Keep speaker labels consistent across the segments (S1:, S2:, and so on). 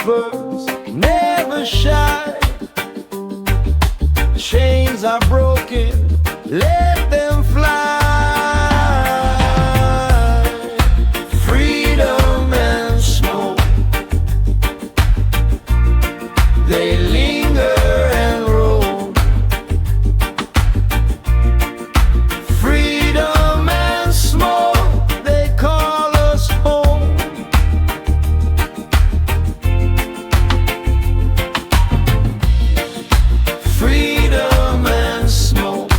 S1: birds never shy. Chains are broken, let them fly. Freedom and smoke, they linger and roam. Freedom and smoke, they call us home. Freedom and smoke,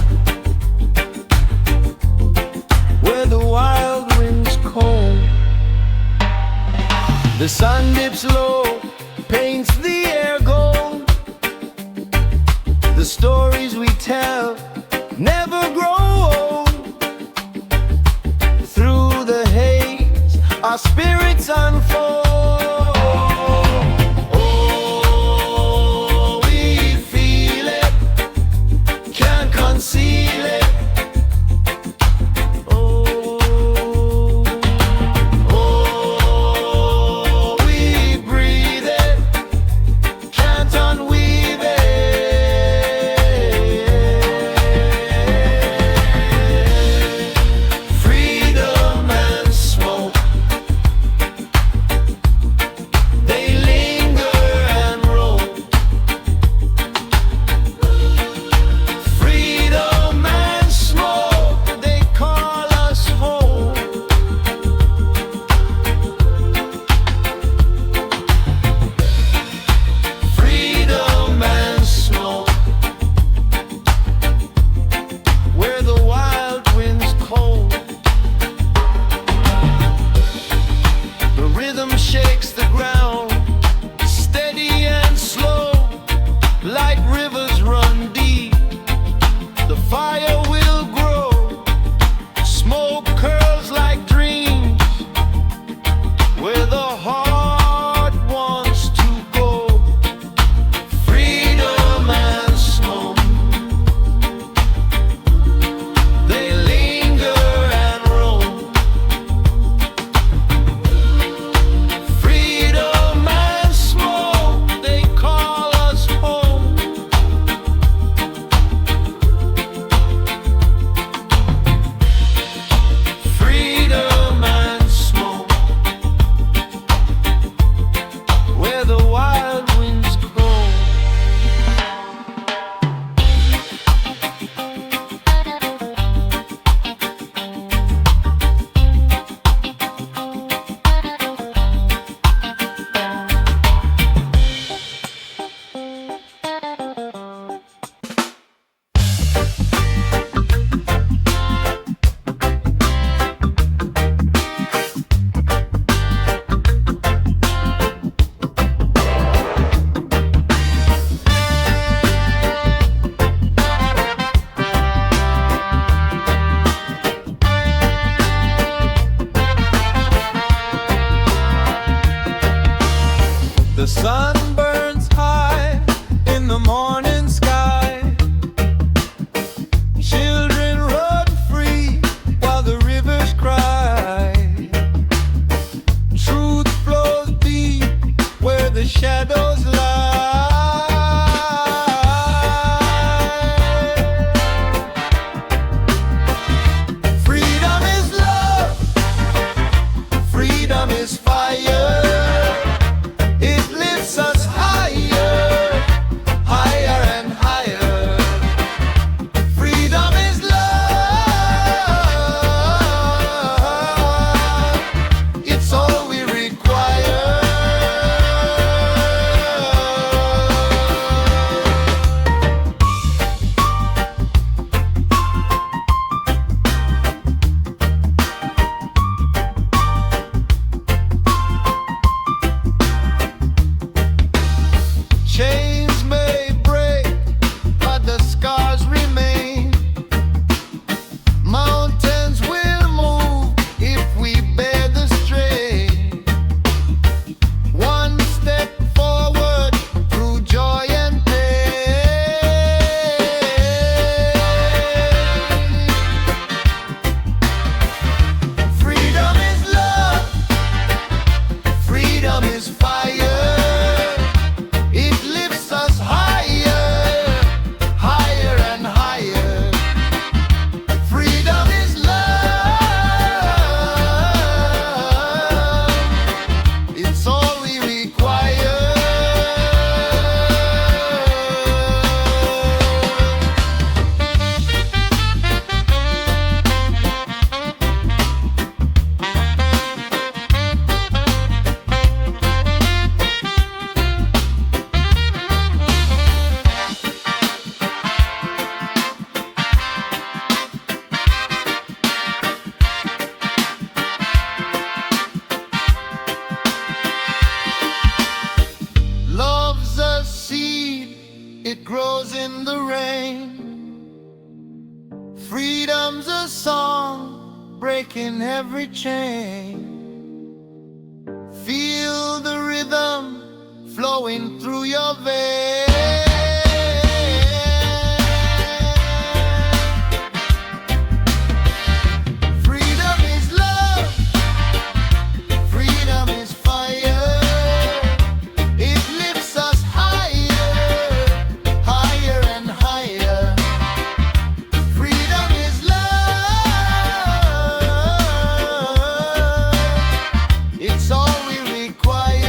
S1: where the wild winds comb. The sun dips low, paints the air gold. The stories we tell never grow old. Through the haze, our spirits unfold. Oh, we feel it, can't conceal it. Oh, we breathe it, can't unweave it. Freedom and smoke, they linger and roam. Freedom and smoke, they call us home. Freedom and smoke, where the wild winds cold. The rhythm shakes the ground, steady and slow, like rivers run deep. The fire will grow, smoke curls like dreams, where the heart wants to go. Freedom and smoke, they linger and roam. Freedom and smoke, they call us home. Freedom and smoke, where the wild winds grow. The sun burns high in the morning sky. Children run free while the rivers cry. Truth flows deep where the shadows lie. Freedom is love, freedom is fire. It lifts us higher, higher and higher. Freedom is love, it's all we require. it grows in the rain. Freedom's a song breaking every chain. Feel the rhythm flowing through your veins. Freedom is love, freedom is fire. It lifts us higher, higher and higher. Freedom is love, it's all we require.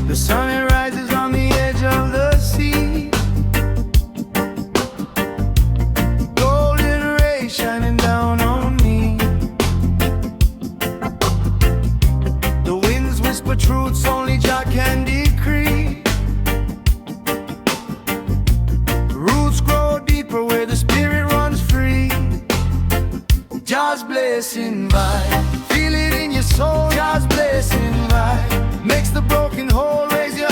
S1: The sun it rises on the edge of the sea. Golden rays shining down on me. The winds whisper truths only Jah can decree. Roots grow deeper where the spirit runs free. Jah's blessing vibe, feel it in your soul. Jah's blessing vibe makes the broken whole. Raise your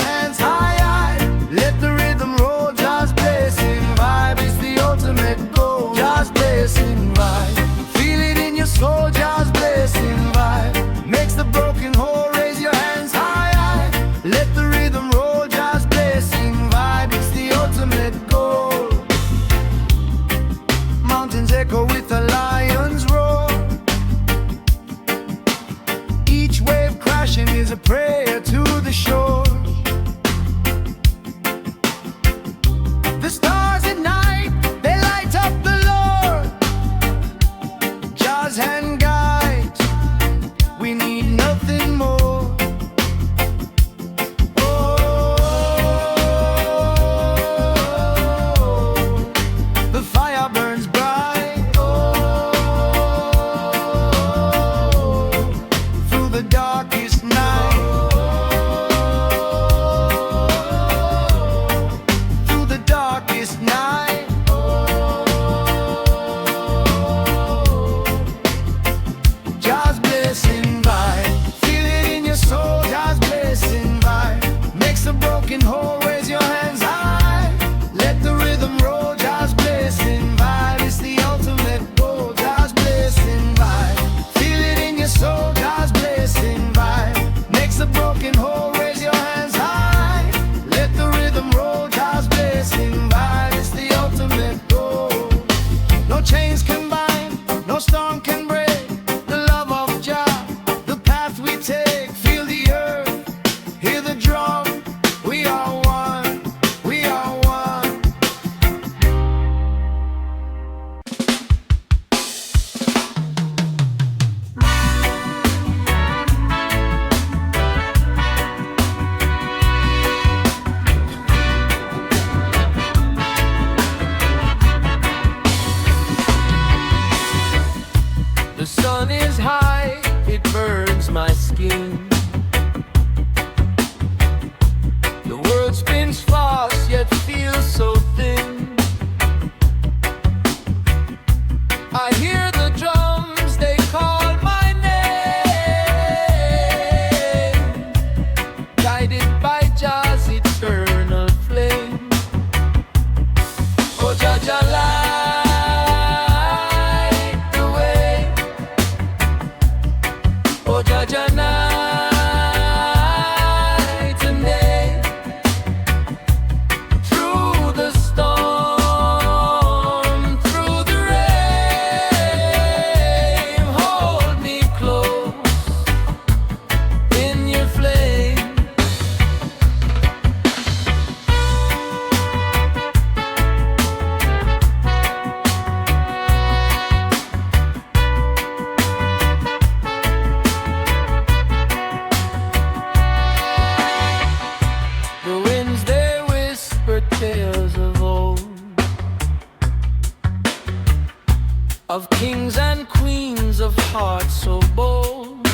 S1: of kings and queens of hearts so bold.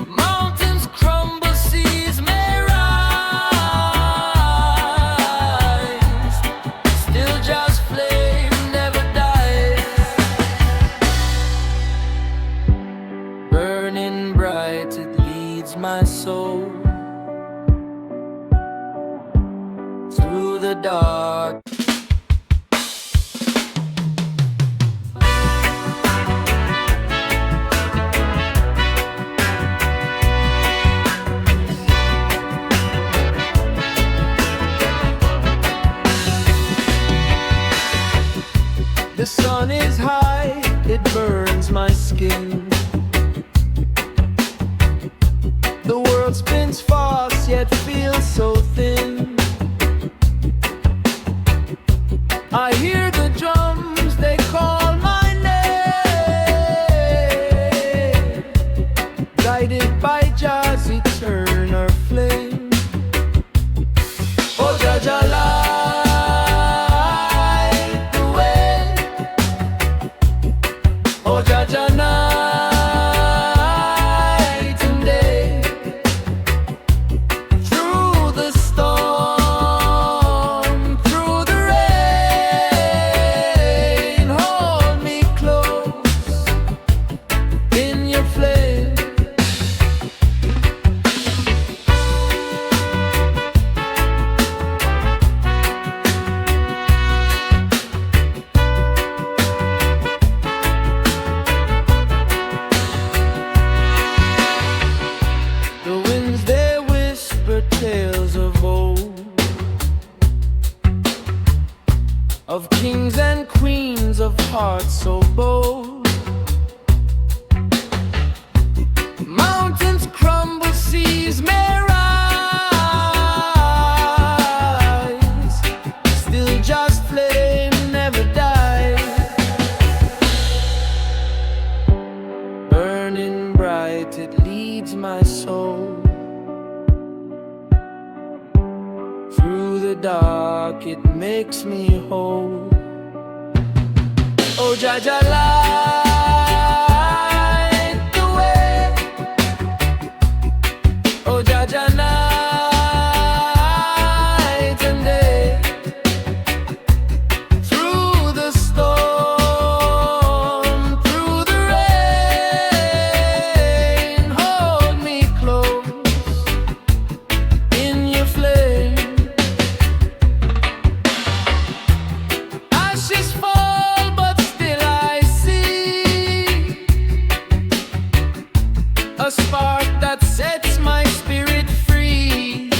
S1: Mountains crumble, seas may rise, still just flame never dies, burning bright it leads my soul through the dark. The sun is high, it burns my skin. The world spins fast, yet feels so thin. I hear the drums, they call my name. Guided by Jah's eternal flame. Oh, Jah Jah light the way. Oh, Jah Jah night and day. Through the storm, through the rain, hold me close in your flame. The winds, they whisper tales of old, of kings and queens of hearts so bold. Mountains crumble, seas may rise, still just flame never dies, burning bright it leads my soul through the dark, it makes me whole. Oh, Jah Jah light the way. Oh, Jah Jah night and day. Through the storm, through the rain, hold me close in your flame. Ashes fall, but still I see a spark that sets my spirit free.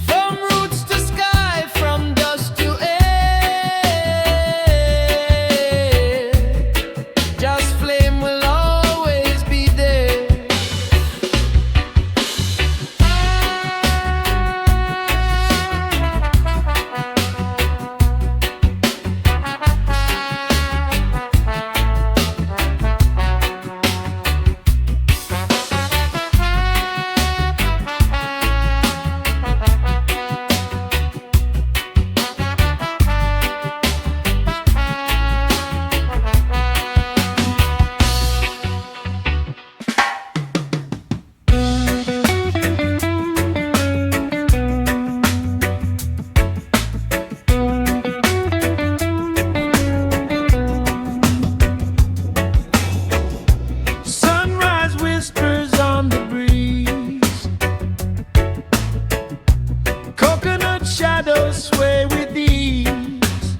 S1: From roots to sky, from dust to air, just flame will always be there. Sunrise whispers on the breeze. Coconut shadows sway with ease.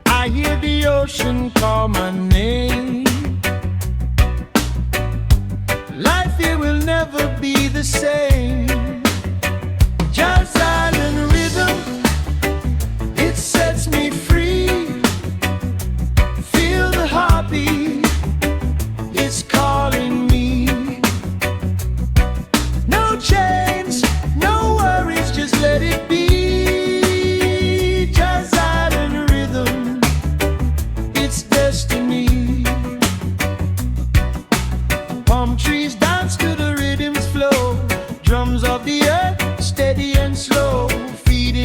S1: I hear the ocean call my name. Life here will never be the same. Just island rhythm, it sets me free. Feel the heartbeat, it's calling me. No chains, no worries, just let it be. Just island rhythm, it's destiny. Palm trees dance to the rhythm's flow. Drums of the earth, steady and slow, feeding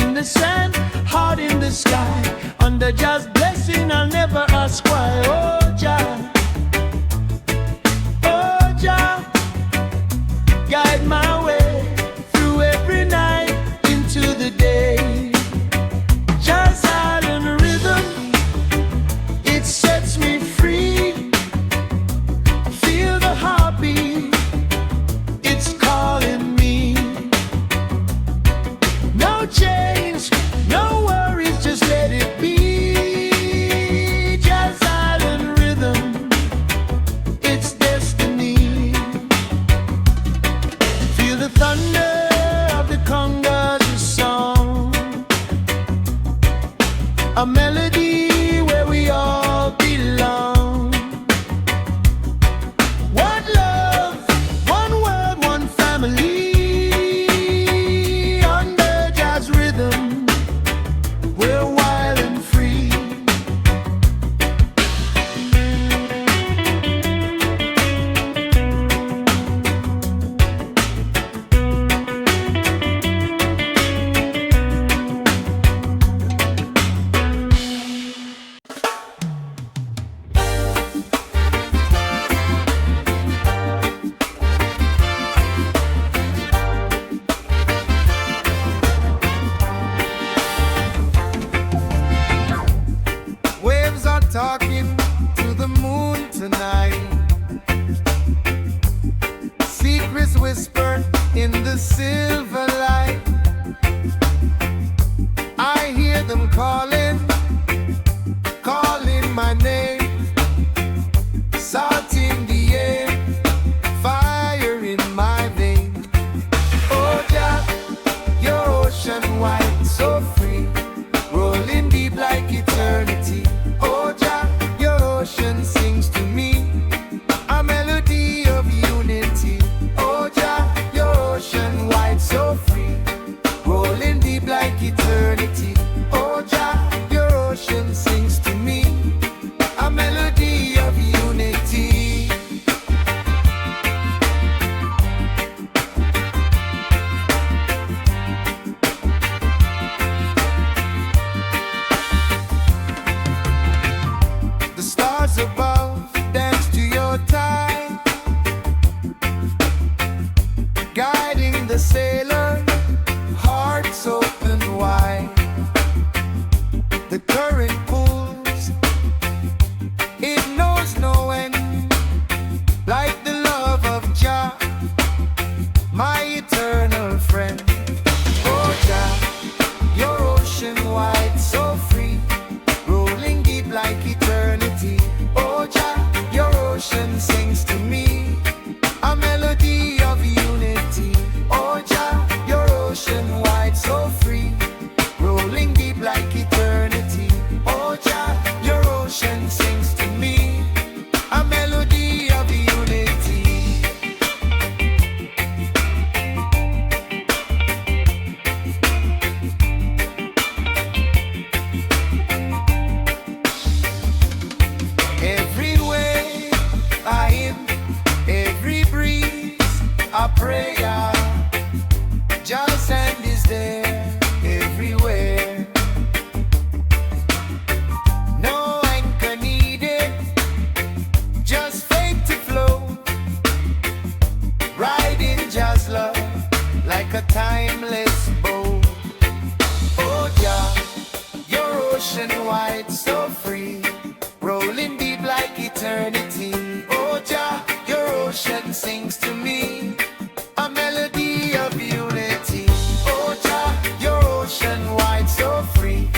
S1: whisper in the silver light. I hear them calling, calling my name. Salt in the air, fire in my veins. Oh Jah, your ocean white, so free, rolling deep like eternity. Oh Jah, your ocean sings to me a melody of unity. Oh Jah, your ocean white, so free, rolling deep like eternity. Oh Jah, your ocean sings to me a melody of unity. The stars above dance to your tide, guiding the sailor, hearts open wide. The current pulls, it knows no end, like the love of Jah, my eternal friend. Oh Jah, your ocean wide, so free, rolling deep like eternity. Oh Jah, your ocean sings to me a melody of unity. Oh Jah, your ocean wide, so free, rolling deep like eternity. Oh Jah, your ocean sings to me a melody of unity. Everywhere I am, every breeze, a prayer. Just hand is there everywhere. No anchor needed, just faith to flow. Riding Jah's love like a timeless boat. Oh Jah, your ocean wide, so free, rolling deep like eternity. Oh Jah, your ocean sings to me a melody of unity. Oh Jah, your ocean wide, so free,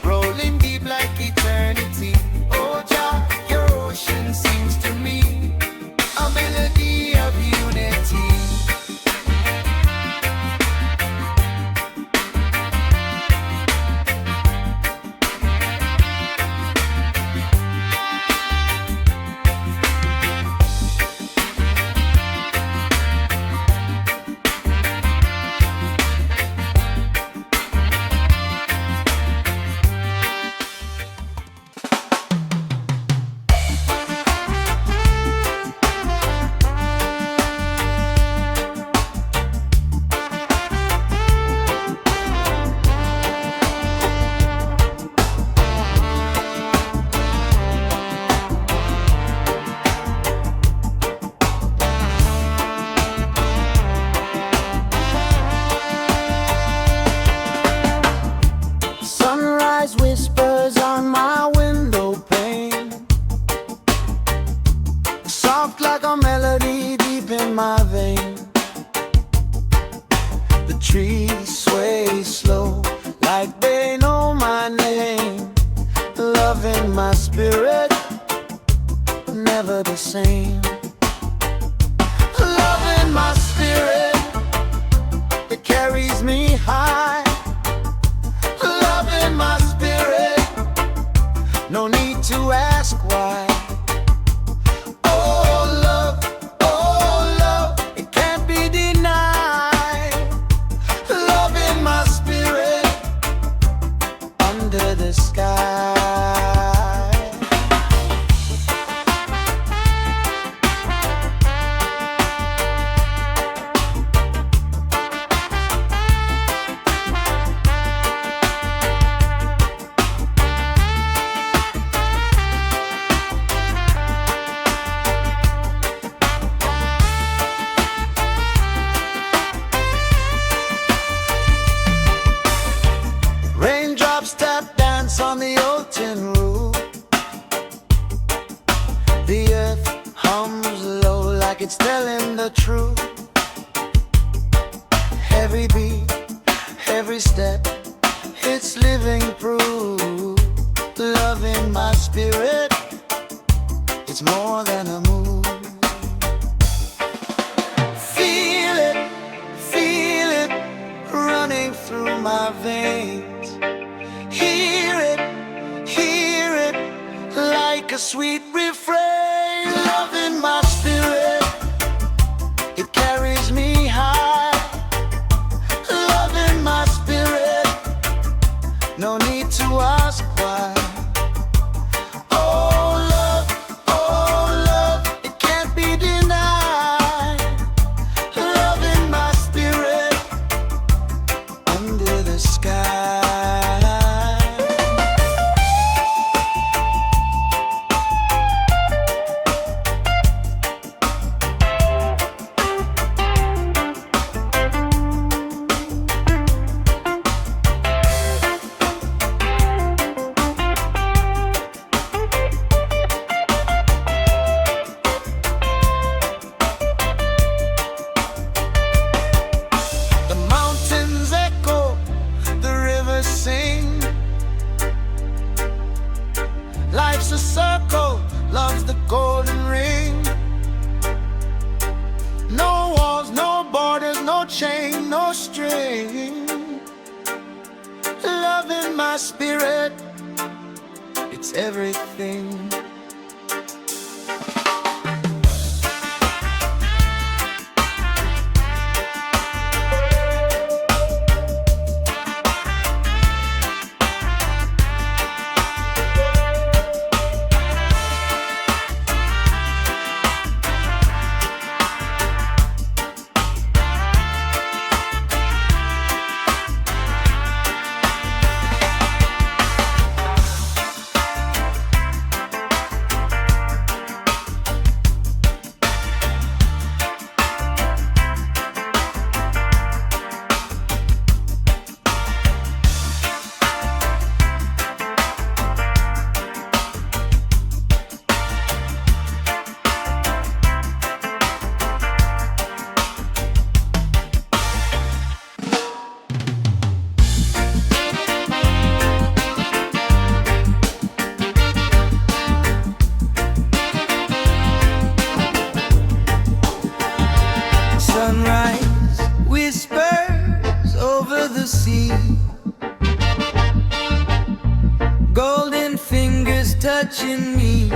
S1: rolling deep like eternity. Oh Jah, your ocean sings to me a melody of unity. Sunrise whispers on my window pane, soft like a melody deep in my vein. The trees sway slow like they know my name. Love in my spirit, never the same. Love in my spirit, it carries me high. Love in my spirit, no need to ask why. Oh love, it can't be denied. Love in my spirit, under the sky. On the old tin roof, the earth hums low like it's telling the truth. Every beat, every step, it's living proof. Love in my spirit, it's more than a move. Feel it running through my veins. Hear it like a sweet refrain. Love in my spirit, it carries me high. Love in my spirit, no need to ask why. Life's a circle, love's the golden ring. No walls, no borders, no chain, no string. Love in my spirit, it's everything. Sunrise whispers over the sea. Golden fingers touching me.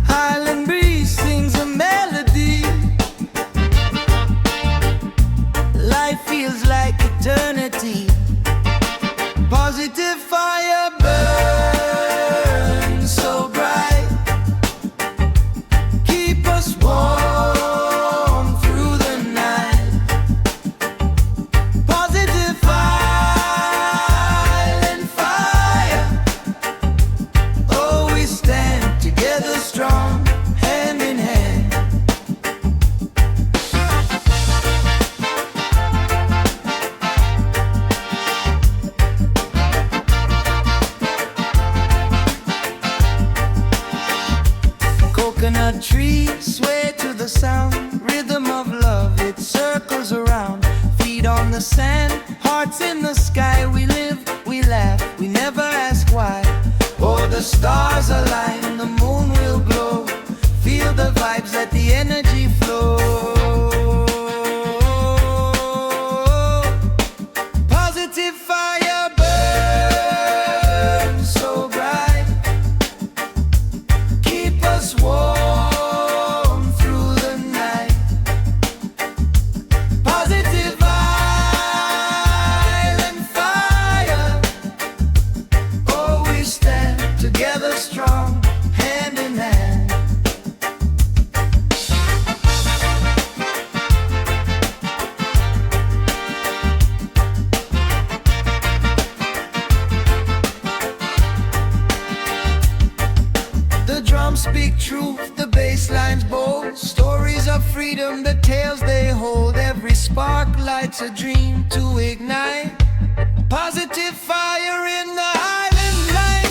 S1: Island breeze sings a melody. Life feels like eternity. Positive fire burns so bright. Keep us warm through the night. Positive island fire. Oh, we stand together strong, hand in hand. Coconut trees sway to the sound, rhythm of love, it circles around. Feet on the sand, hearts in the sky. We live, we laugh, we never ask why. Oh, the stars align, the moon will glow. Feel the vibes, let the energy flow. Positive fire burns so bright. Keep us warm through the night. Positive island fire. Oh, we stand together strong, hand in hand. The drums speak truth, the bass lines bold. Stories of freedom, the tales they hold. Every spark lights a dream to ignite. Positive fire in the island light.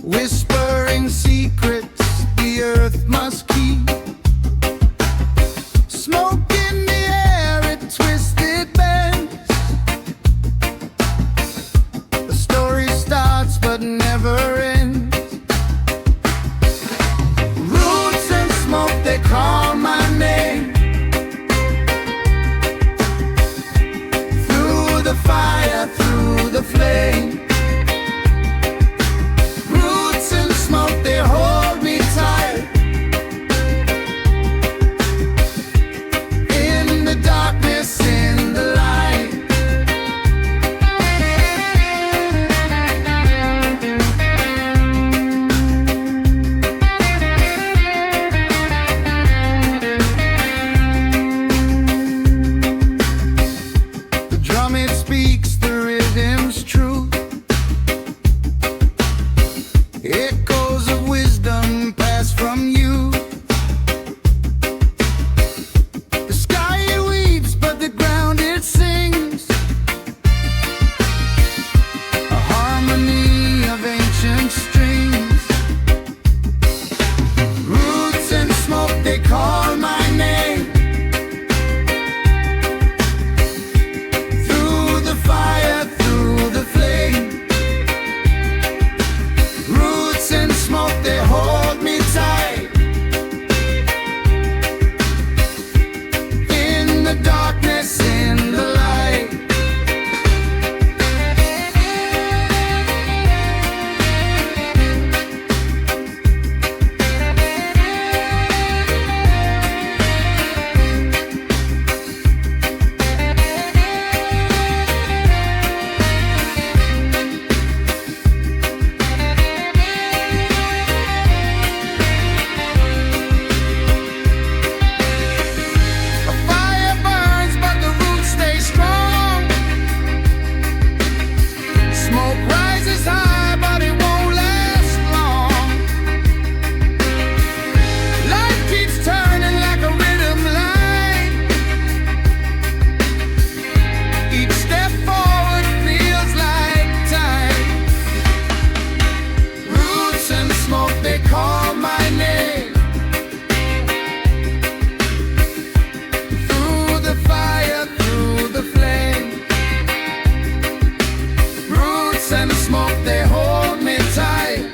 S1: whispering secrets the earth must keep. Smoke in the air, it twists, it bends. The story starts but never ends. Roots and smoke, they call my name. Through the fire, through the flame. Roots and smoke, they hold me tight. In the darkness, in the light. The drum, it speaks the rhythm's truth. Echoes of wisdom passed from you. The sky, it weeps, but the ground, it sings. A harmony of ancient strings. Roots and smoke, they call my name. Through the fire, through the flame. Roots and smoke, they hold me tight. In the darkness, in the light. A fire burns, but the roots stay strong. Smoke rises high, but it won't last long. Life keeps turning like a rhythm line. Each step forward feels like time. Roots and smoke, they call my name. Through the fire, through the flame. Roots and smoke, they hold me tight.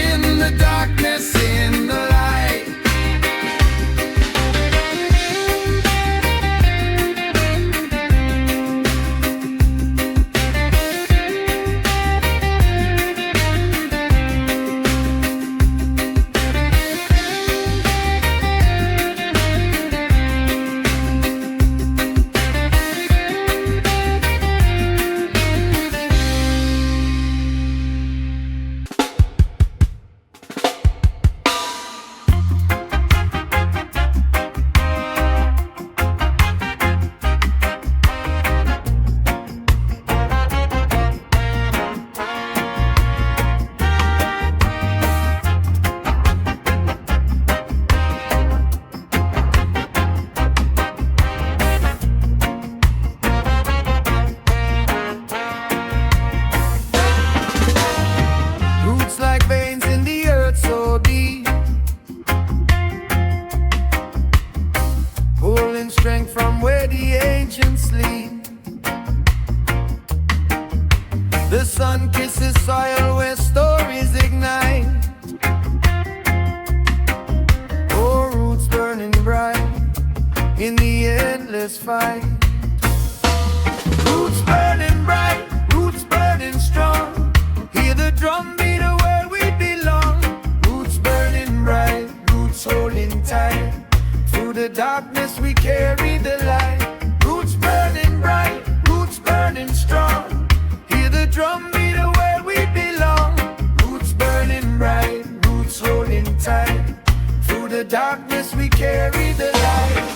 S1: In the darkness, in the light. Roots like veins in the earth so deep, pulling strength from where the ancients sleep. The sun kisses soil where stories ignite. Oh, roots burning bright in the endless fight. Roots burning bright, roots burning strong. Hear the drum beat of where we belong. Roots burning bright, roots holding tight. Through the darkness we carry the light. Roots burning bright, roots burning strong. Hear the drum beat of where we belong. Roots burning bright, roots holding tight. Through the darkness we carry the light.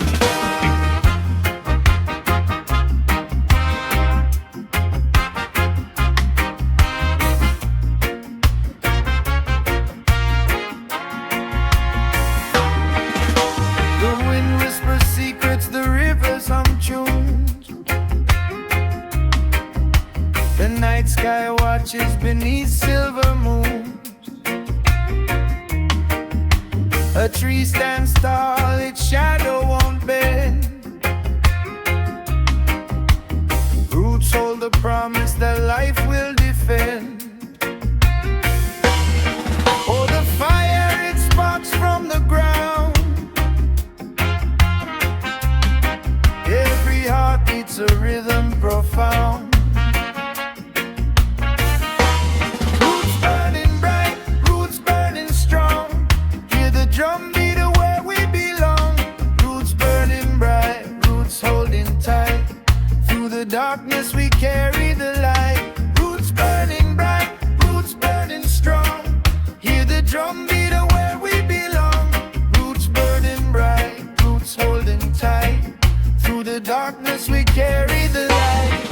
S1: The night sky watches beneath silver moons. A tree stands tall, its shadow won't bend. Roots hold the promise that life will defend. Oh, the fire, it sparks from the ground. Every heart beats a rhythm profound. Roots burning bright, roots burning strong. Hear the drum beat of where we belong. Roots burning bright, roots holding tight. Through the darkness we carry the light. Roots burning bright, roots burning strong. Hear the drum beat of where we belong. Roots burning bright, roots holding tight. Through the darkness we carry the light.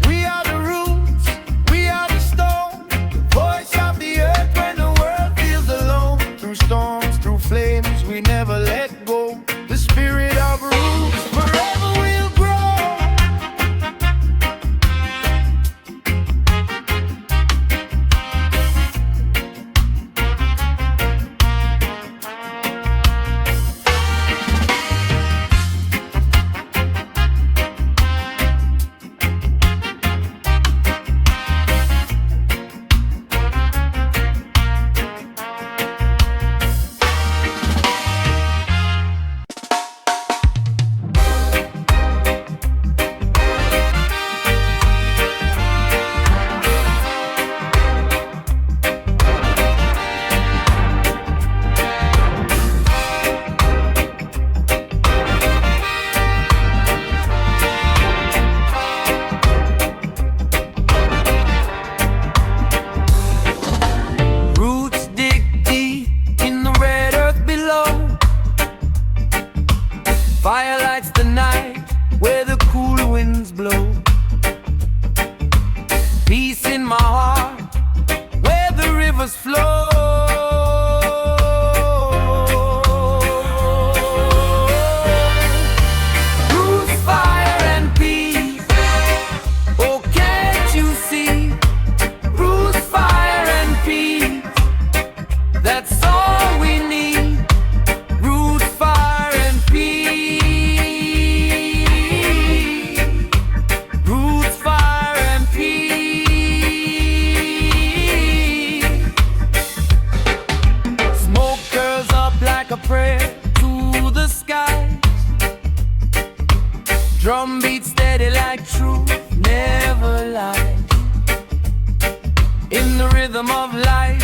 S1: We are the roots, we are the stone. Voice of the earth when the world feels alone. Through storms, through flames, we never let go. The spirit of roots forever will grow. Fire lights the night where the cool winds blow. Peace in my heart where the rivers flow. Roots, fire and peace. Oh, can't you see? Roots, fire and peace. That's all we need. Roots, fire and peace. Prayer to the skies. Drum beat steady like truth never lies. In the rhythm of life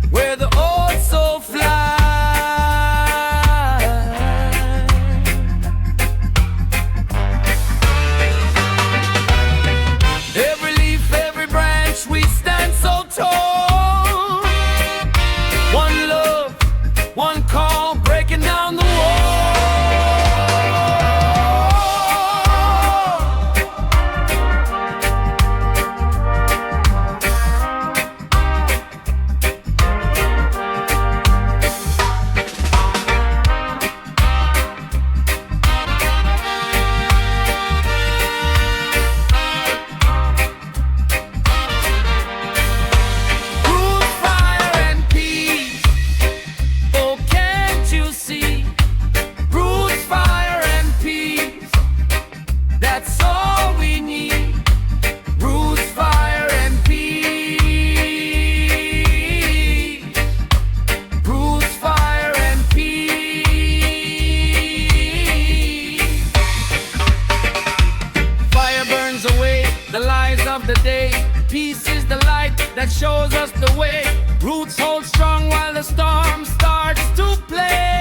S1: where the old soul flies. Every leaf, every branch, we stand so tall. One love, one call, breaking down the the day. Peace is the light that shows us the way. Roots hold strong while the storm starts to play.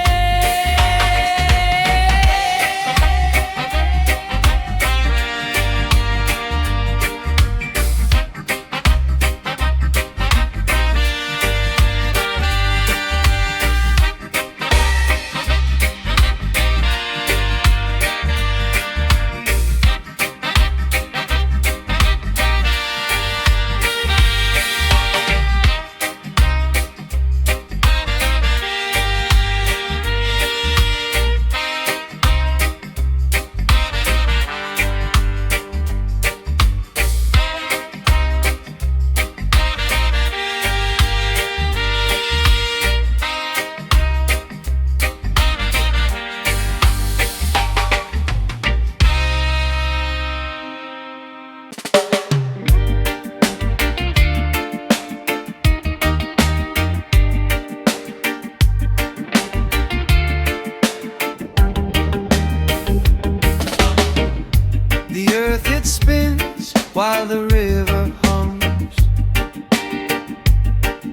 S1: the river hums.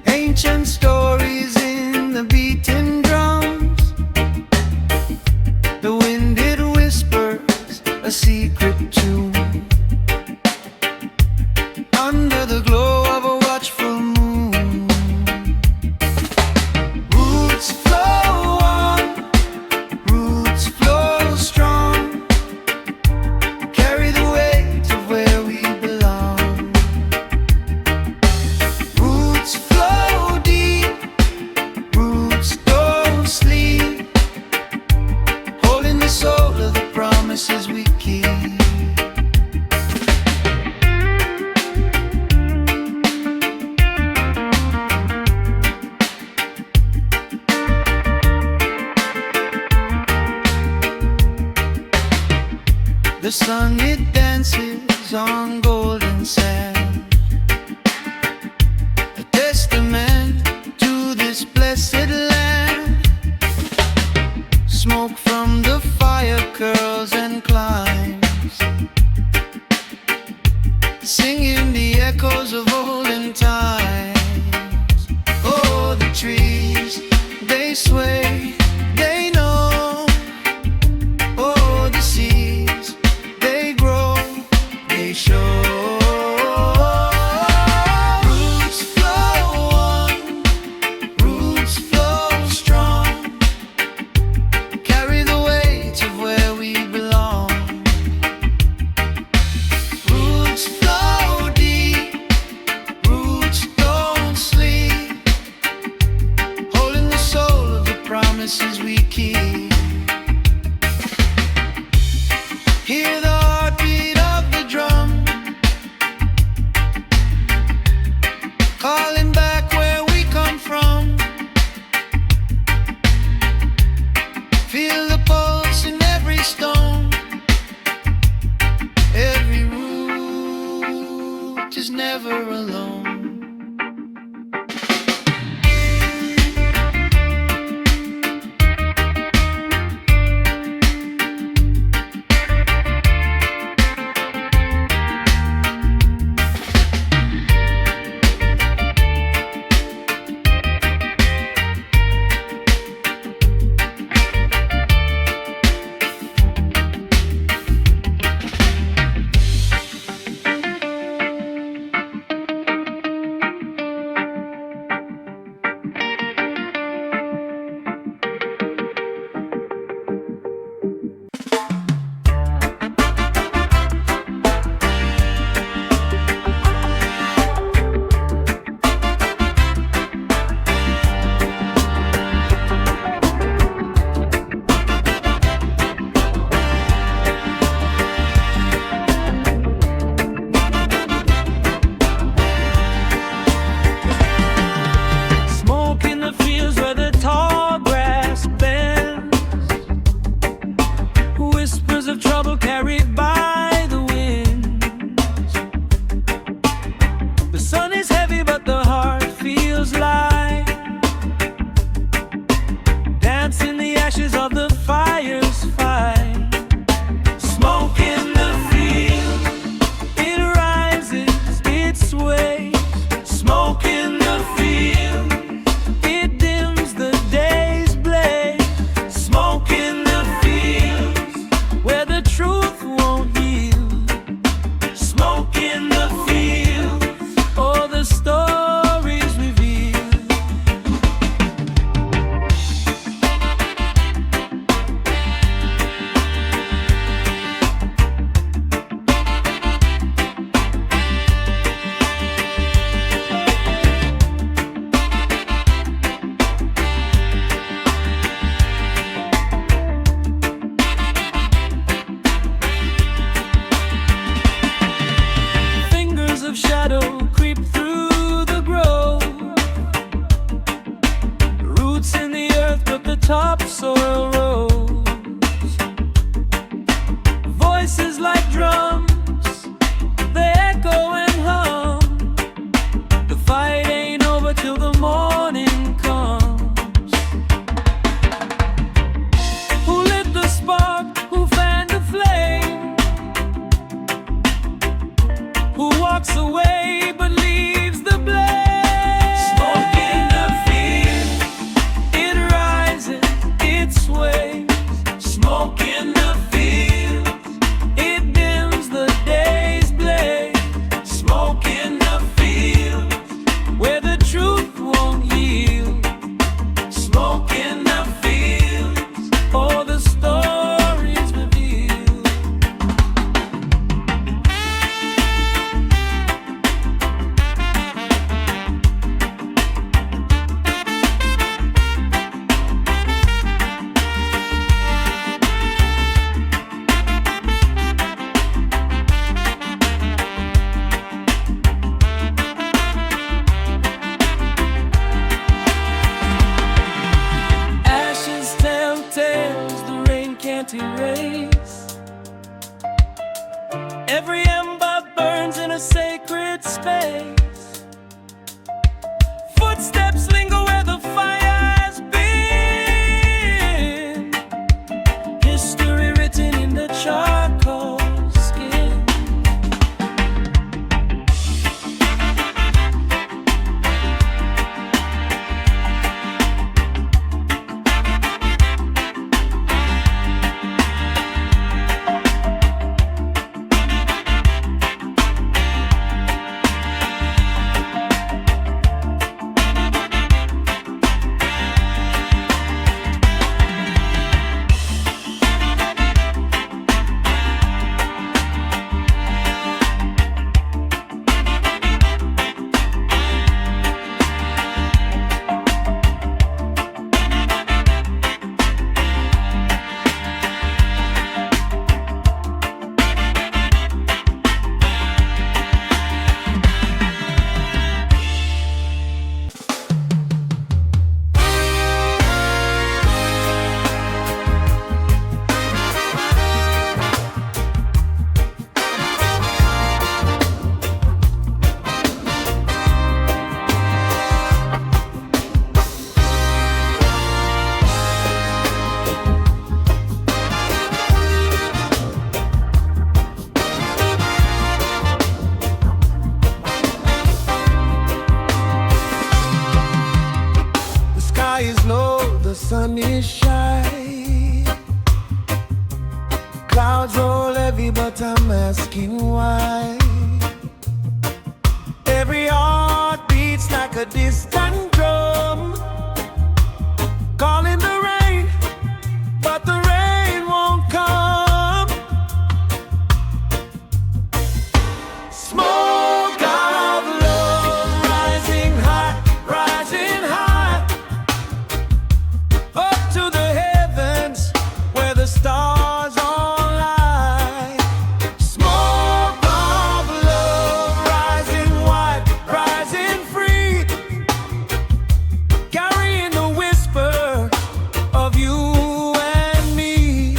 S1: Ancient stories in the beating drums. The wind it whispers a secret tune under the glow of a watchful moon. Roots flow on, roots flow strong, carry the weight of where we belong. Roots flow deep, roots don't sleep, holding the soul of the promises we keep. The sun it dances on golden sand, a testament to this blessed land. Smoke from the fire curls and climbs, singing the echoes of olden times. Oh, the trees, they sway, they know. Oh, the seas, they grow, they show. Roots flow on, roots flow strong, carry the weight of where we belong. Roots flow deep, roots don't sleep, holding the soul of the promises we keep. Hear the heartbeat of the drum, calling back where we come from. Feel the pulse in every stone. Every root is never alone.
S2: topsoil rose. Voices like drums, they echo and hum. The fight ain't over till the morning comes. Who lit the spark? Who fanned the flame? Who walks away but leaves the blaze. Smoke in the field, it rises, it sways. Smoke in the field, it dims the day's blaze. Smoke in the field, where the truth won't yield. Smoke in the fields, all the stories revealed. Ashes tell tales the rain can't erase. Every ember burns in a sacred space. Footsteps linger where the fire has been. History written in the charcoal skin. The sky is low, the sun is shy. Clouds roll heavy, but I'm asking why. Every heart beats like a distant drum, calling the rain, but the rain won't come. Smoke of love rising high, up to the heavens where the stars align. Smoke of love rising wide, rising free, carrying the whisper of you and me.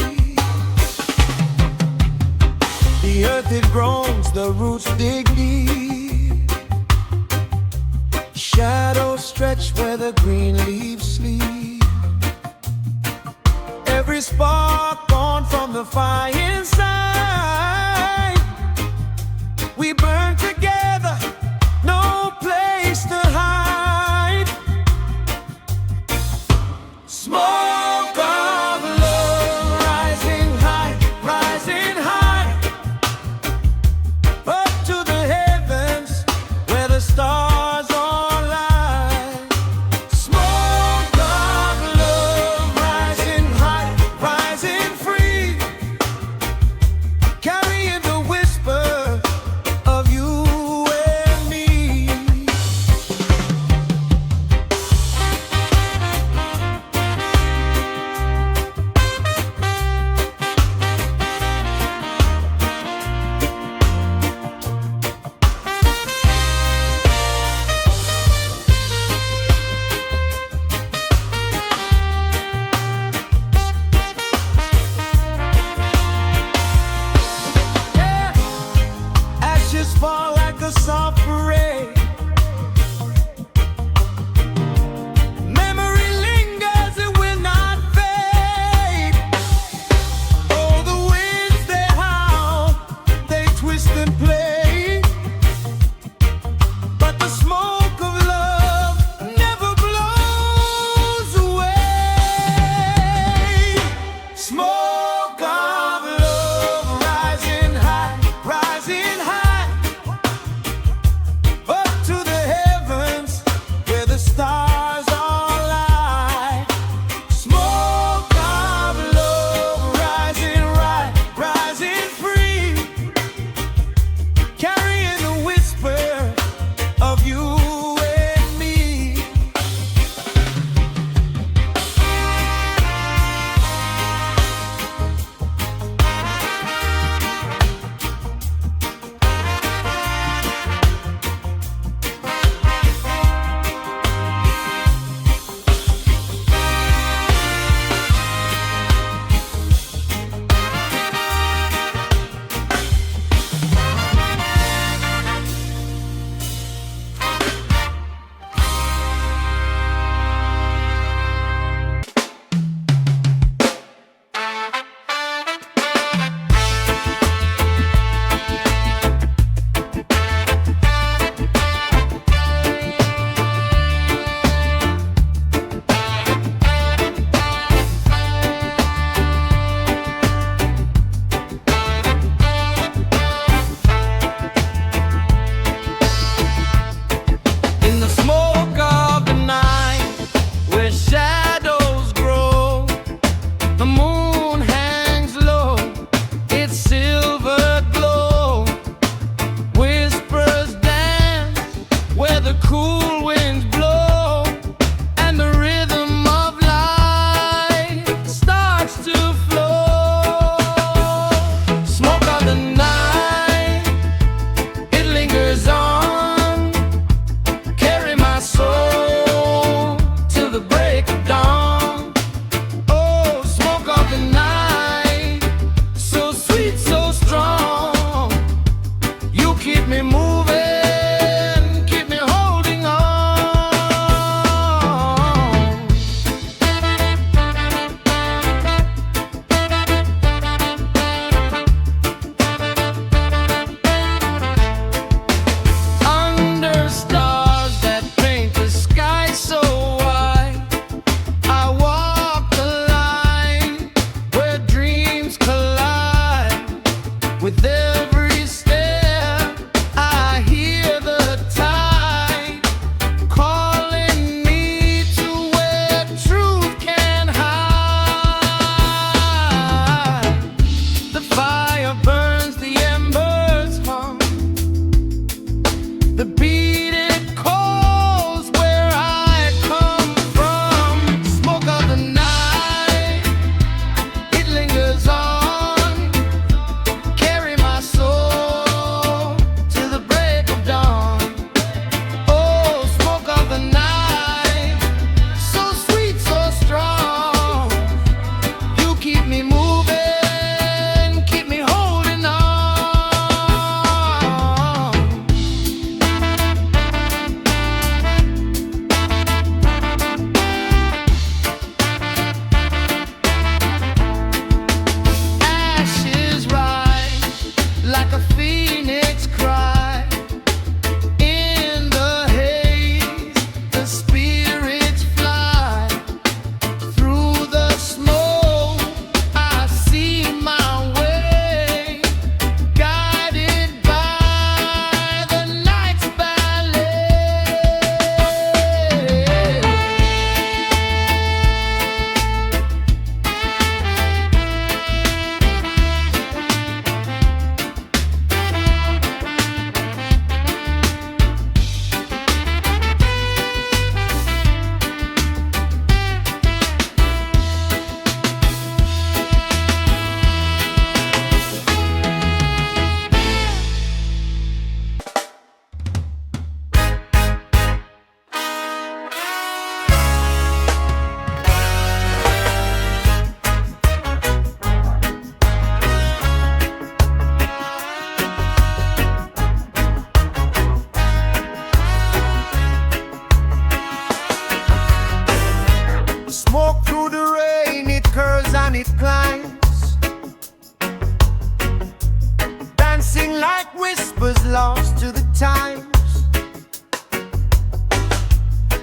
S2: The earth it groans, the roots dig deep. Shadows stretch where the green leaves sleep. Every spark born from the fire inside. We burn together, no place to hide. Smoke of love rising high, up to the heavens where the stars align. Smoke of love rising high, rising free, carrying the whisper of you and me. Ashes fall like a soft parade. Memory lingers, it will not fade. Oh, the winds they howl, they twist and play.
S1: cool winds blow, and the rhythm of life starts to flow. Smoke of the night, it lingers on, carry my soul till the break of dawn. Oh, smoke of the night, so sweet, so strong. You keep me moving, keep me holding on. Under stars that paint the sky so wide, I walk the line where dreams collide. With every step, I hear the tide calling me to where truth can hide. The fire burns, the embers hum, the beat it calls where I come from. Smoke of the night, it lingers on, carry my soul to the break of dawn. Oh, smoke of the night, so sweet, so strong. You keep me moving, keep me holding on. Ashes rise like a phoenix cry. In the haze, the spirits fly. Through the smoke, I see my way, guided by the night's ballet. Smoke through the rain, it curls and it climbs, dancing like whispers lost to the times.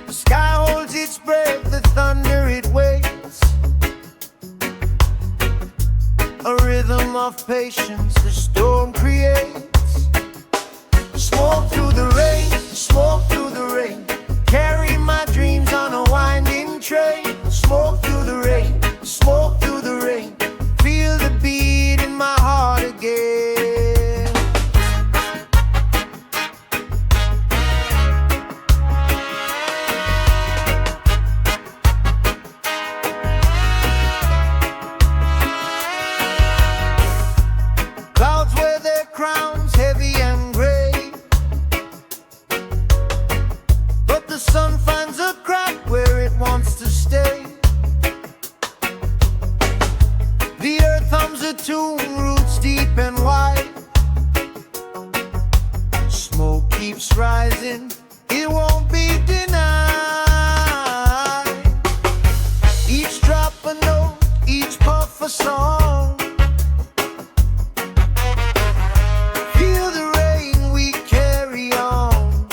S1: The sky holds its breath, the thunder it waits, a rhythm of patience the storm creates. Smoke through the rain, smoke through the rain, carry my dreams on a winding train. Smoke through the rain, smoke through the rain, feel the beat in my heart again. Clouds wear their crowns heavy and gray, but the sun finds a crack where it wants to stay. The earth hums a tune, roots deep and wide. Smoke keeps rising, it won't be denied. Each drop a note, each puff a song. Feel the rain, we carry on.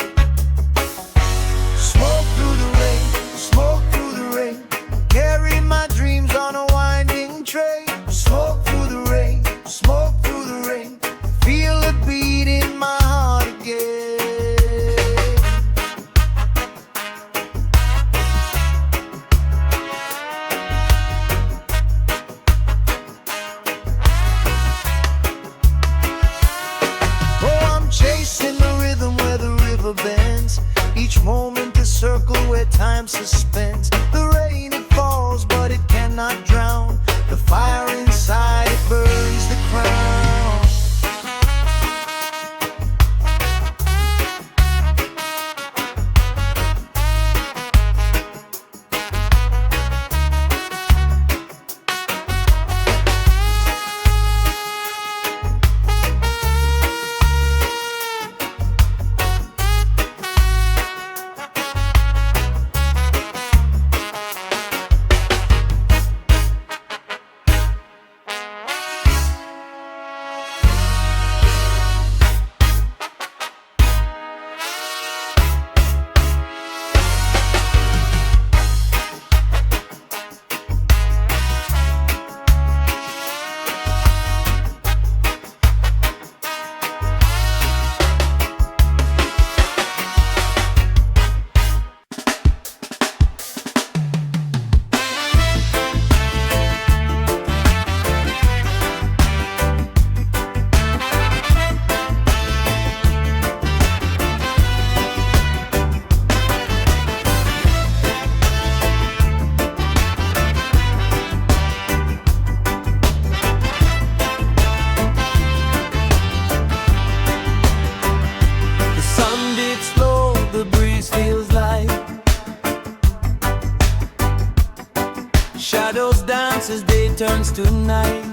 S1: Smoke through the rain, smoke through the rain, carry my dreams on a winding train. Smoke through the rain, smoke through the rain, feel the beat in my heart again. Each moment a circle where time suspends. The rain it falls, but it cannot drown. The fire inside it burns the crown.
S2: Shadows dance as day turns to night.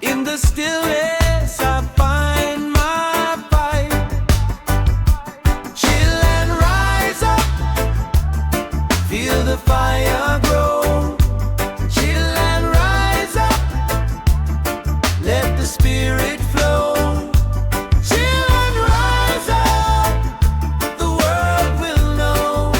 S2: In the stillness I find my fight. Chill and rise up, feel the fire grow. Chill and rise up, let the spirit flow. Chill and rise up, the world will know.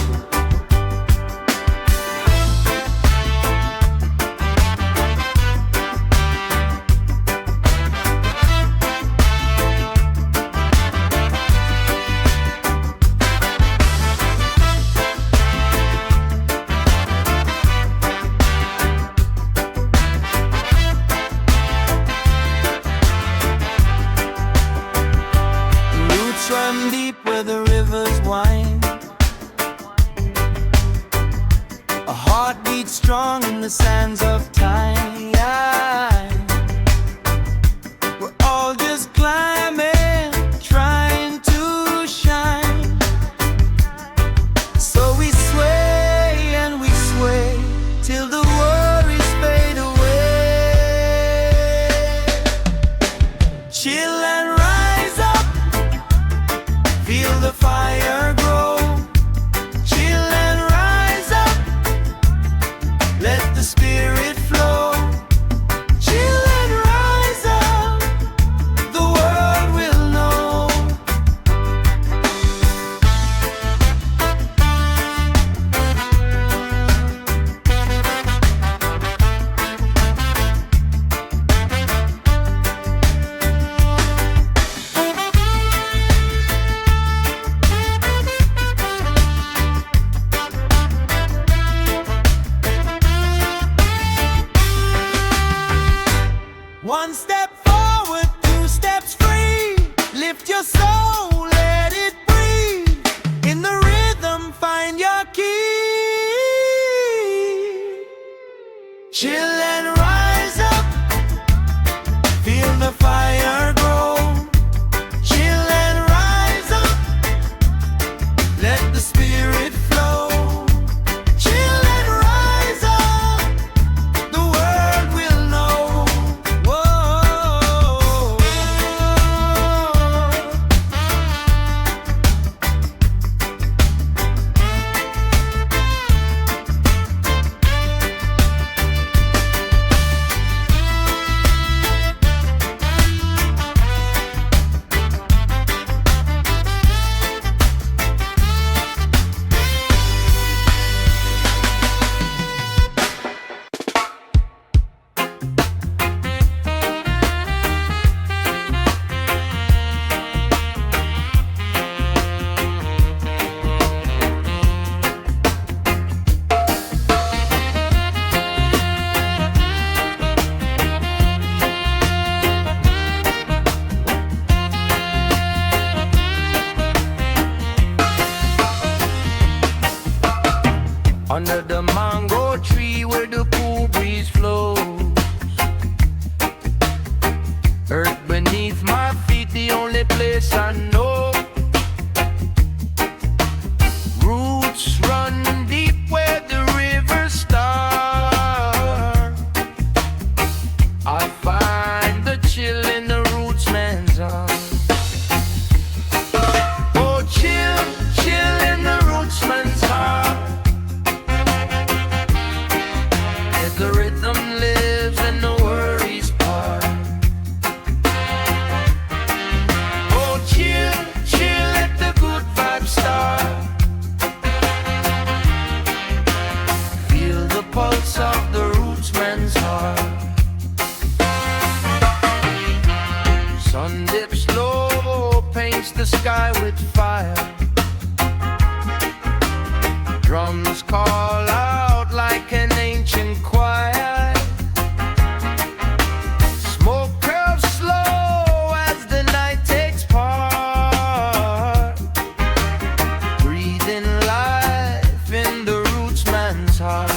S2: Run deep where the rivers wind. A heartbeat strong in the sands of time. We're all just climbing, trying to shine. So we sway and we sway till the worries fade away. Chill and rise up, feel the fire grow. Chill and rise up, let the spirit flow. Chill and rise up, the world will know. One step forward, two steps free. Lift your soul, let it breathe. In the rhythm, find your key. Chill and rise up, feel the fire grow. Chill and rise up, let the spirit flow. Chill and rise up, the world will know.
S1: under the mango tree where the cool breeze flows. Earth beneath my feet, the only place I know. Roots run deep where the rivers start. I find the chill in the roots man's heart. Oh, chill, chill in the roots man's heart. As the rhythm lives and the worries part. Oh, chill, chill, let the good vibes start. Feel the pulse of the roots man's heart. Sun dips low, paints the sky with fire. Drums call out like an ancient choir. Smoke curls slow as the night takes part. Breathing life in the roots man's heart.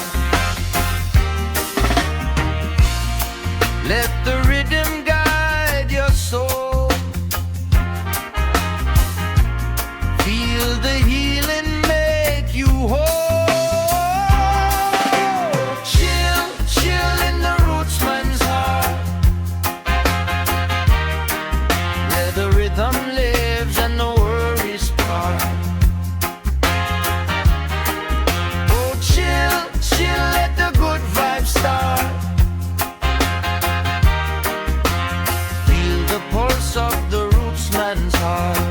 S1: Let the rhythm guide your soul. Feel the healing make you whole. Chill, chill in the roots man's heart. Where the rhythm lives and the worries part. Oh, chill, chill, let the good vibes start. Feel the pulse of the roots man's heart.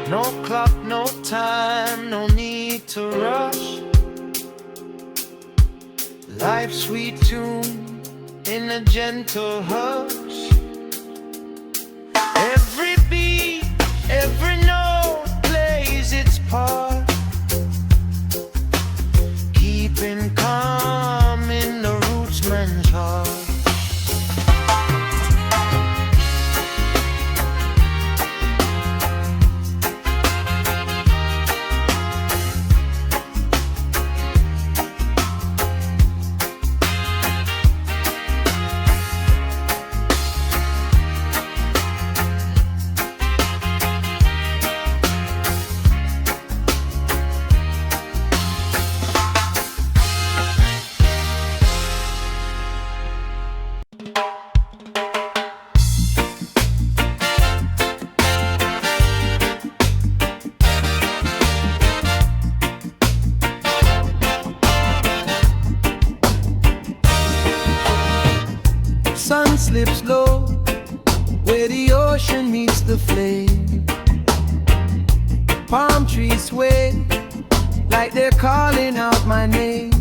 S1: No clock, no time, no need to rush. Life's sweet tune in a gentle hush. Every beat, every note plays its part. Keeping calm in the roots man's heart. Sun slips low where the ocean meets the flame. Palm trees sway like they're calling out my name.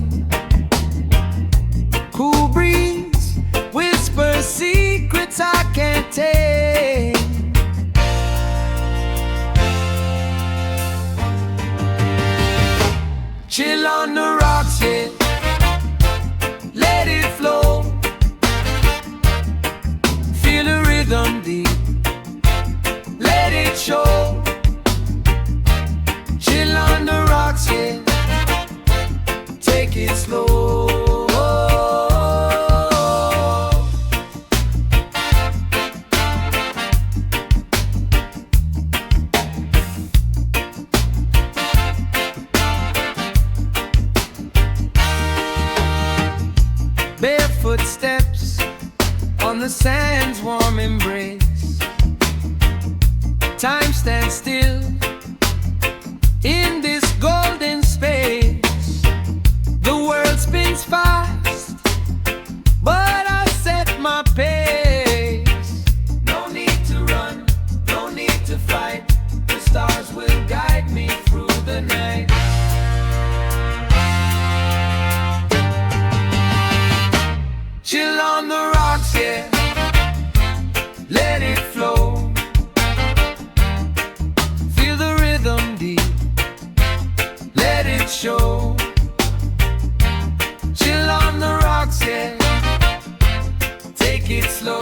S1: Cool breeze whispers secrets I can't take. Chill on the rocks, yeah. Let it flow. Feel the rhythm deep. Let it show. Chill on the rocks, yeah. Take it slow. Barefoot steps on the sand's warm embrace. Time stands still in this golden space. The world spins fast, but I set my pace. No need to run, no need to fight. The stars will guide me through the night. yeah. Let it flow. Feel the rhythm deep. Let it show. Chill on the rocks, yeah. Take it slow.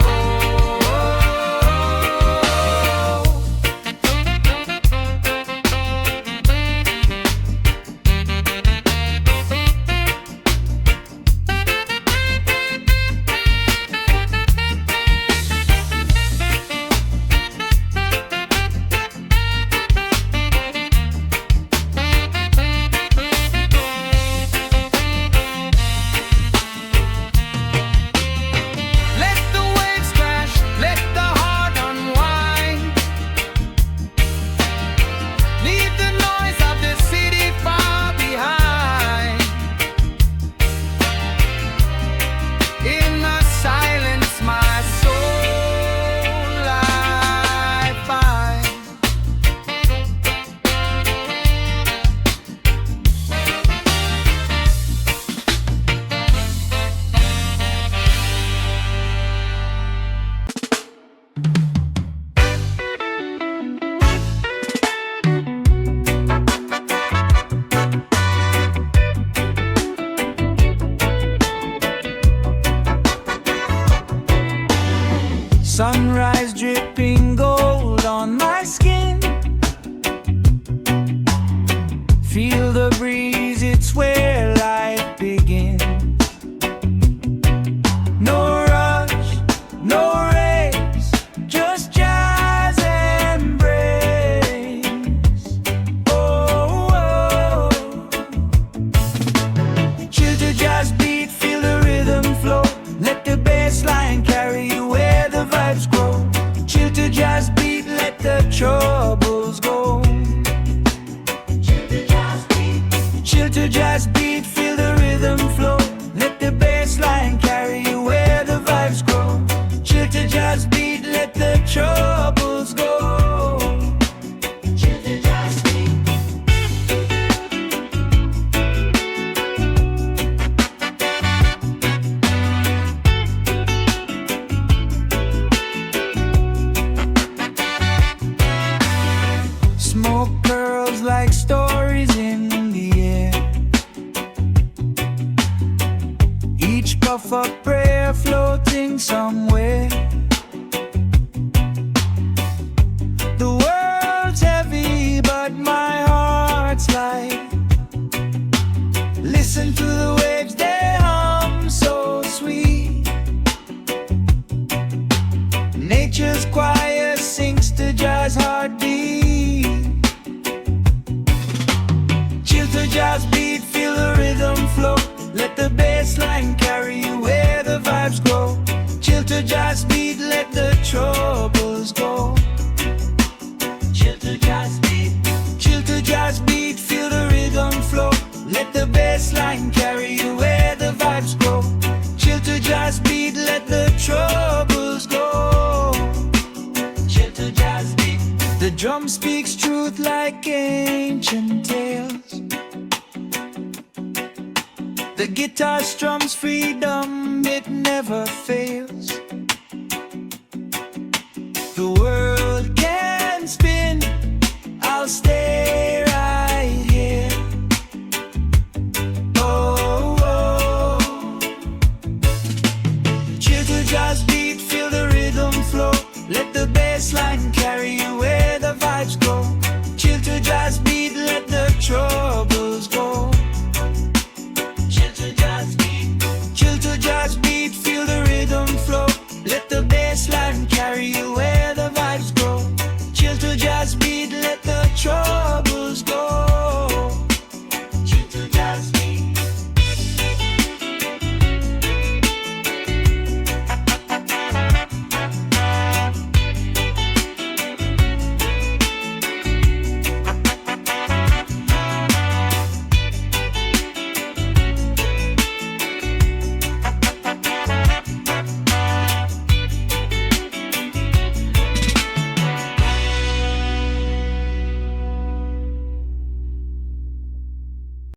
S2: Sunrise dripping gold on my skin. Feel the breeze, it's where life begins. No rush, no race, just jazz and embrace. Oh, oh. Chill to jazz beat, feel the rhythm flow. Let the bass line carry you where the vibes grow. Chill to jazz beat, let the troubles go. Chill to jazz beat. Chill to jazz beat, feel the rhythm flow. Let the bass line carry you where the vibes grow. Chill to jazz beat, let the troubles go. Chill to jazz beat. Smoke curls like stories in the air. Each puff a prayer floating somewhere. The world's heavy, but my heart's light. Listen to the waves, they hum so sweet. Nature's choir sings to jazz heartbeat. Chill to jazz beat, feel the rhythm flow. Let the bass line carry you where the vibes grow. Chill to jazz beat, let the troubles go. Chill to jazz beat. Chill to jazz beat, feel the rhythm flow. Let the bass line carry you where the vibes grow. Chill to jazz beat, let the troubles go. Chill to jazz beat. The drum speaks truth like ancient tales. The guitar strums freedom, it never fails. The world can spin, I'll stay right here. Oh, oh. Chill to jazz beat, feel the rhythm flow. Let the bass line carry you where the vibes go.